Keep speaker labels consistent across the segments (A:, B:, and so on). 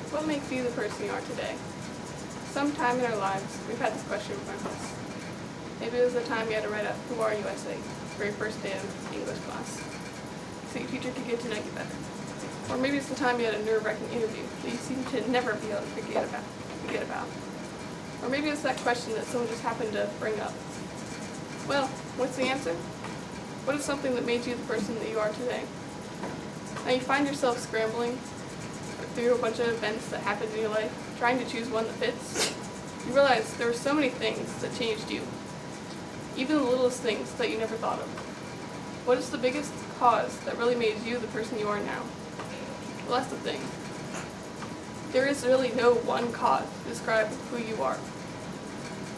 A: What makes you the person you are today? Sometime in our lives, we've had this question in front of us. Maybe it was the time you had to write a Who Are You essay, very first day of English class, so your teacher could get to know you better. Or maybe it's the time you had a nerve-wracking interview that you seem to never be able to forget about. Or maybe it's that question that someone just happened to bring up. Well, what's the answer? What is something that made you the person that you are today? Now you find yourself scrambling through a bunch of events that happened in your life, trying to choose one that fits. You realize there were so many things that changed you, even the littlest things that you never thought of. What is the biggest cause that really made you the person you are now? Well, that's the thing. There is really no one cause to describe who you are.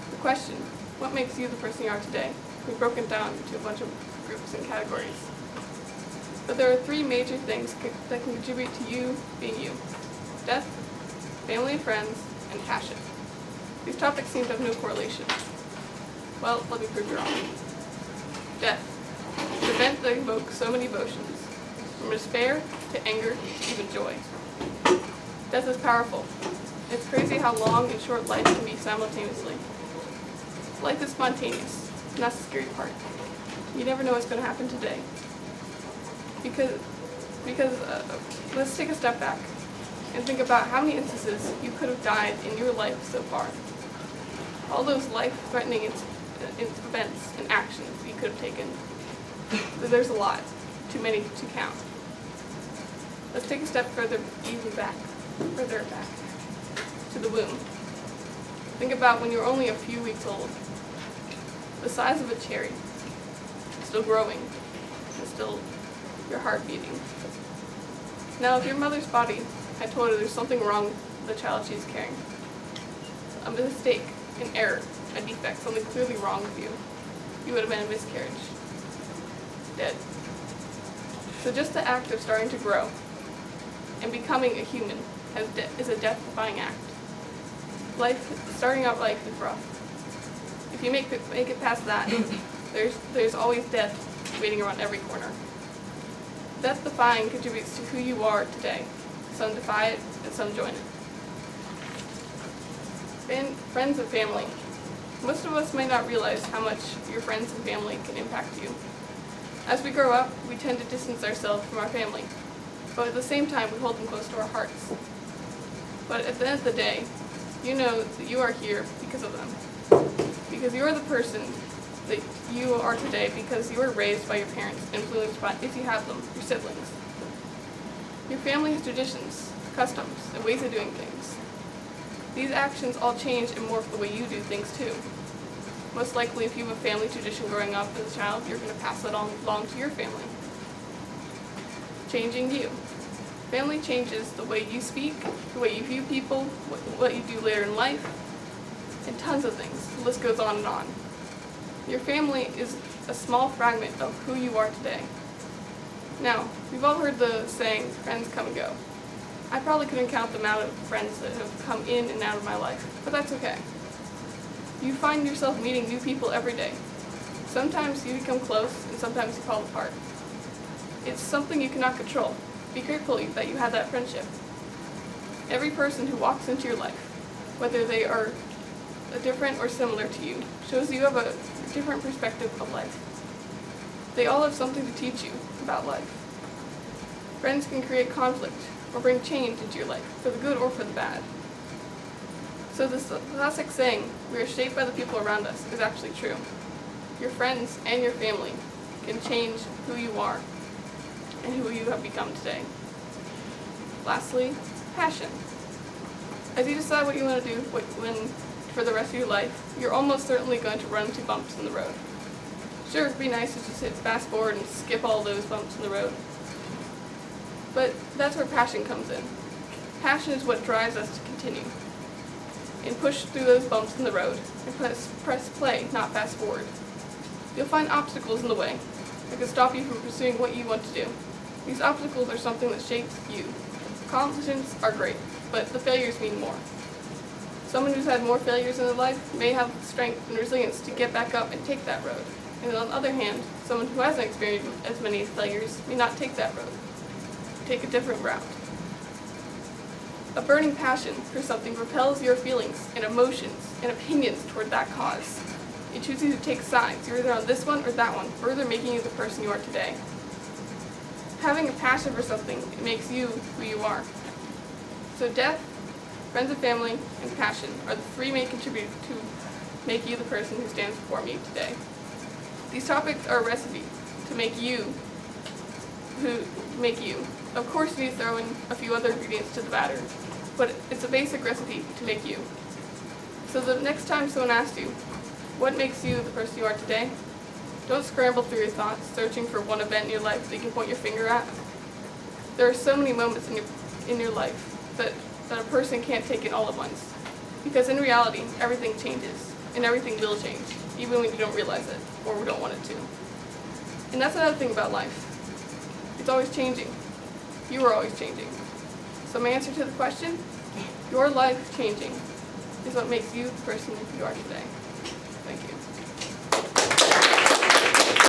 A: The question, what makes you the person you are today, can be broken down into a bunch of groups and categories. But there are three major things that can contribute to you being you: death, family and friends, and passion. These topics seem to have no correlation. Well, let me prove you wrong. Death, an event that evokes so many emotions, from despair to anger to even joy. Death is powerful. It's crazy how long and short life can be simultaneously. Life is spontaneous, and that's the scary part. You never know what's going to happen today. Because let's take a step back and think about how many instances you could have died in your life so far. All those life-threatening events and actions you could have taken. There's a lot, too many to count. Let's take a step further back, to the womb. Think about when you were only a few weeks old, the size of a cherry, still growing, and still your heart beating. Now, if your mother's body had told her there's something wrong with the child she's carrying, a mistake, an error, a defect, something clearly wrong with you, you would have been a miscarriage. Dead. So just the act of starting to grow and becoming a human is a death-defying act. Starting out life is rough. If you make it past that, there's always death waiting around every corner. Death-defying contributes to who you are today. Some defy it, and some join it. Friends and family. Most of us may not realize how much your friends and family can impact you. As we grow up, we tend to distance ourselves from our family, but at the same time, we hold them close to our hearts. But at the end of the day, you know that you are here because of them. Because you are the person that you are today because you were raised by your parents, influenced by, if you have them, your siblings. Your family has traditions, customs, and ways of doing things. These actions all change and morph the way you do things too. Most likely, if you have a family tradition growing up as a child, you're going to pass that along to your family. Changing you. Family changes the way you speak, the way you view people, what you do later in life, and tons of things. The list goes on and on. Your family is a small fragment of who you are today. Now, we've all heard the saying, friends come and go. I probably couldn't count the amount of friends that have come in and out of my life, but that's okay. You find yourself meeting new people every day. Sometimes you become close, and sometimes you fall apart. It's something you cannot control. Be grateful that you had that friendship. Every person who walks into your life, whether they are different or similar to you, shows you have a different perspective of life. They all have something to teach you about life. Friends can create conflict or bring change into your life, for the good or for the bad. So this classic saying, we are shaped by the people around us, is actually true. Your friends and your family can change who you are and who you have become today. Lastly, passion. As you decide what you want to do for the rest of your life, you're almost certainly going to run into bumps in the road. Sure, it'd be nice to just hit fast forward and skip all those bumps in the road. But that's where passion comes in. Passion is what drives us to continue and push through those bumps in the road and press play, not fast forward. You'll find obstacles in the way that can stop you from pursuing what you want to do. These obstacles are something that shapes you. Accomplishments are great, but the failures mean more. Someone who's had more failures in their life may have the strength and resilience to get back up and take that road. And on the other hand, someone who hasn't experienced as many failures may not take that road. Take a different route. A burning passion for something propels your feelings and emotions and opinions toward that cause. It chooses you to take sides. You're either on this one or that one, further making you the person you are today. Having a passion for something, it makes you who you are. So death, friends and family, and passion are the three main contributors to make you the person who stands before me today. These topics are a recipe to make you who make you. Of course, you need to throw in a few other ingredients to the batter, but it's a basic recipe to make you. So the next time someone asks you, what makes you the person you are today? Don't scramble through your thoughts, searching for one event in your life that you can point your finger at. There are so many moments in your life that a person can't take it all at once. Because in reality, everything changes, and everything will change, even when you don't realize it, or we don't want it to. And that's another thing about life. It's always changing. You are always changing. So my answer to the question, your life changing is what makes you the person you are today. Thank you.